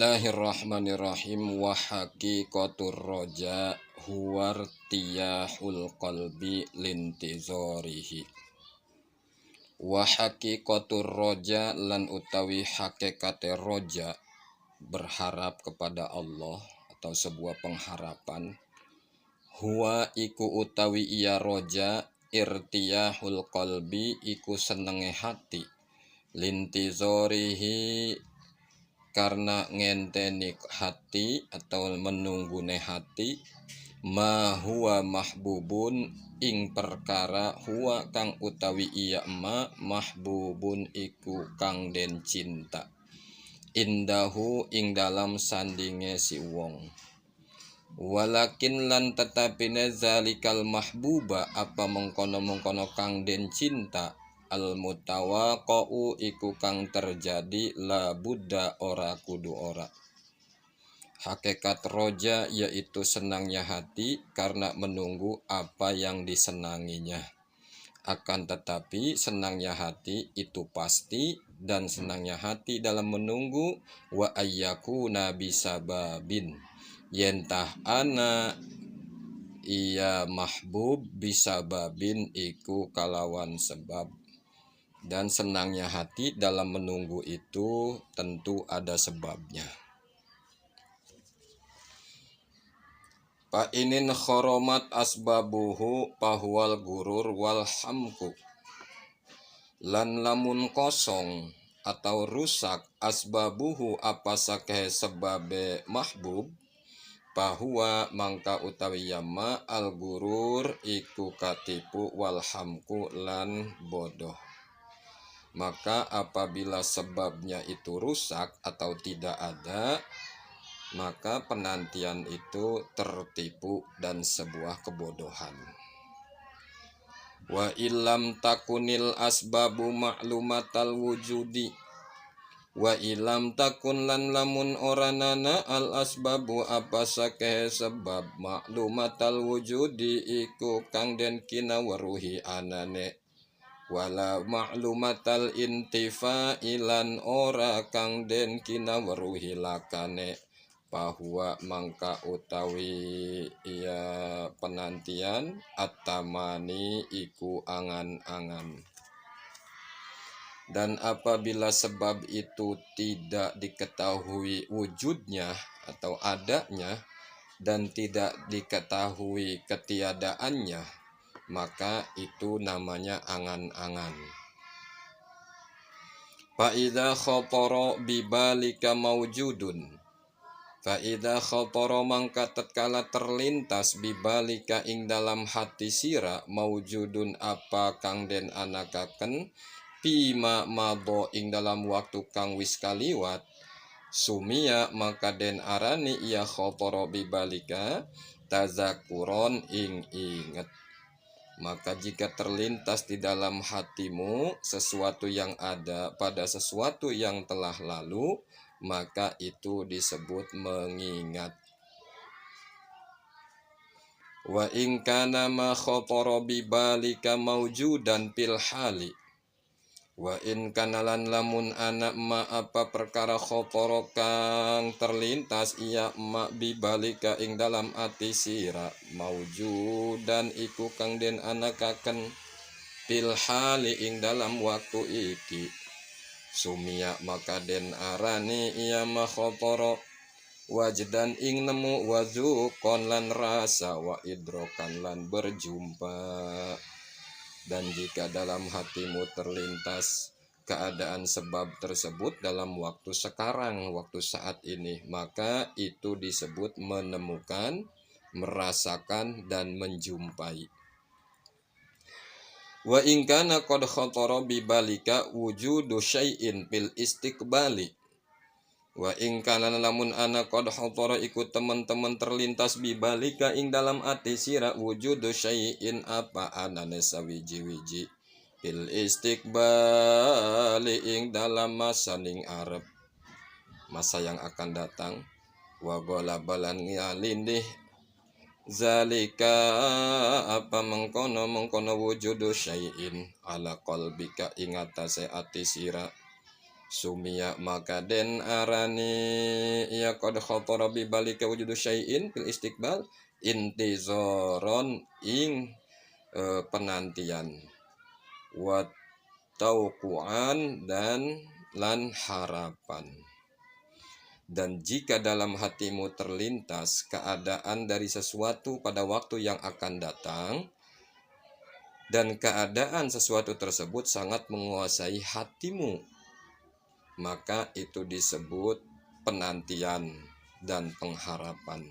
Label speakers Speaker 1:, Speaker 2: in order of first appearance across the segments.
Speaker 1: Bismillahirrahmanirrahim. Wa haqiqatur roja huwartiyahul qalbi lintizorihi. Wa haqiqatur roja lan utawi hakikate roja, berharap kepada Allah atau sebuah pengharapan. Huwa iku utawi iya roja irtiyahul qalbi iku senenge hati lintizorihi karena ngenteni hati atau menunggune hati ma huwa mahbubun ing perkara huwa kang utawi iya ma mahbubun iku kang den cinta indahu ing dalam sandinge si wong. Walakin lan tetapine zalikal mahbuba apa mengkono-mengkono kang den cinta al mutawaqa'u iku kang terjadi la buddha ora kudu ora. Hakikat roja yaitu senangnya hati karena menunggu apa yang disenanginya. Akan tetapi senangnya hati itu pasti, dan senangnya hati dalam menunggu wa ayyakuna bisababin yentah ana iya mahbub bisababin iku kalawan sebab. Dan senangnya hati dalam menunggu itu tentu ada sebabnya. Fa inin khoromat asbabuhu pahwal gurur wal hamku. Lan lamun kosong atau rusak asbabuhu apa sakeh sebabe mahbub, bahwa mangka utawi yama al gurur iku katipu wal hamku lan bodoh. Maka apabila sebabnya itu rusak atau tidak ada, maka penantian itu tertipu dan sebuah kebodohan. Wa illam takunil asbabu ma'lumatal wujudi. Wa ilam takun lan lamun oranana al asbabu apa sakeh sebab ma'lumatal wujudi iku kang den kinaweruhi anane. Wala ma'lumatal intifa ilan ora kang den kinaweruhi lakane. Bahwa mangka utawi ya penantian at-tamani iku angan-angan. Dan apabila sebab itu tidak diketahui wujudnya atau adanya dan tidak diketahui ketiadaannya, maka itu namanya angan-angan. Fa idza khatara bibalika maujudun. Fa idza khatara mangka tatkala terlintas bibalika ing dalam hati sira maujudun apa kang den anakaken pima mado ing dalam waktu kang wis kaliwat, sumia maka den arani iya khatara bibalika tazakuron ing inget. Maka jika terlintas di dalam hatimu sesuatu yang ada pada sesuatu yang telah lalu, maka itu disebut mengingat. Wa in kana ma khatara bibalika maujudan fil hali. Wa in kanalan lamun anak ma apa perkara khotoro kang terlintas iya ma bibalika ing dalam ati sira maujudan iku kang den anakaken fil hali ing dalam waktu iki, sumia maka den arani iya ma khotoro wajdan ing nemu wazukon lan rasa wa idrokan lan berjumpa. Dan jika dalam hatimu terlintas keadaan sebab tersebut dalam waktu sekarang, waktu saat ini, maka itu disebut menemukan, merasakan, dan menjumpai. Wa in kana qad khatara bibalika wujudu syai'in fil istiqbali. Wa in kana lamun ana qad khatara iku teman-teman terlintas bibalika ing dalam ati sira wujudu syai'in apa anane sawiji-wiji fil istiqbali ing dalam masa ning arep, masa yang akan datang. Wa golabalan ngalindih zalika apa mengkono wujudu syai'in ala qalbika ing atase ati sira Sumia maka den arani ya qad khatara bi balika wujudu syai'in fil istiqbal intizoron ing penantian wa tauquan dan lan harapan. Dan jika dalam hatimu terlintas keadaan dari sesuatu pada waktu yang akan datang, dan keadaan sesuatu tersebut sangat menguasai hatimu, maka itu disebut penantian dan pengharapan.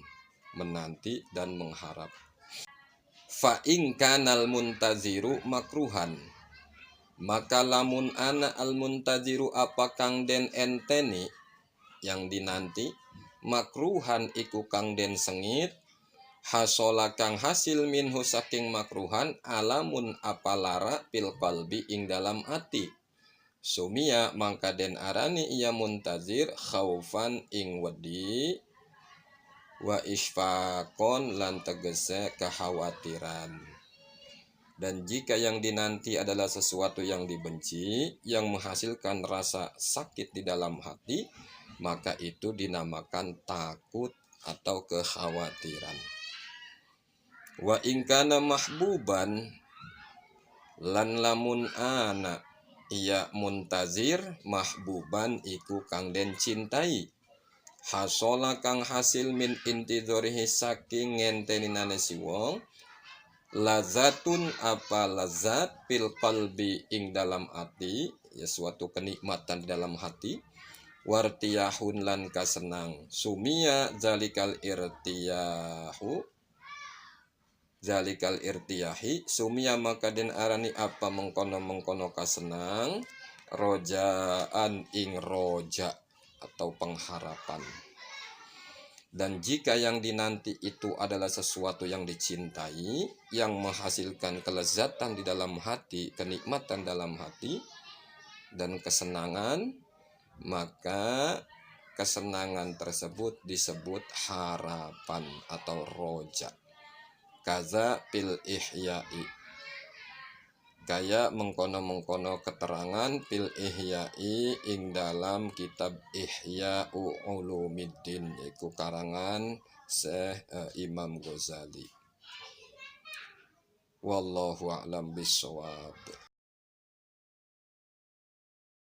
Speaker 1: Menanti dan mengharap. Fa in kanal muntaziru makruhan, maka lamun ana al muntaziru apa kang den enteni yang dinanti, makruhan iku kang den sengit, hasola kang hasil minhu saking makruhan alamun apalara pil qalbi ing dalam ati. Sumia mangka den arani iya muntazir khaufan ing wedi wa isfaqon lan tegese kekhawatiran. Dan jika yang dinanti adalah sesuatu yang dibenci, yang menghasilkan rasa sakit di dalam hati, maka itu dinamakan takut atau kekhawatiran. Wa ingkana mahbuban lan lamun ana iya muntazir mahbuban iku kang den cintai, hasola kang hasil min intidhorihi saking ngenteninane si wong, lazatun apa lazat fil qalbi ing dalam hati, ya suatu kenikmatan di dalam hati, wartiyahun lan kasenang. Sumia zalikal irtiyahi sumia maka den arani apa mengkono kasenang, rojaan ing roja atau pengharapan. Dan jika yang dinanti itu adalah sesuatu yang dicintai, yang menghasilkan kelezatan di dalam hati, kenikmatan dalam hati, dan kesenangan, maka kesenangan tersebut disebut harapan atau roja. Kaza pil ihya'i, kaya mengkono keterangan pil ihya'i ing dalam kitab Ihya'u Ulumiddin, yaitu karangan Syekh Imam Ghazali. Wallahu a'lam bishawab.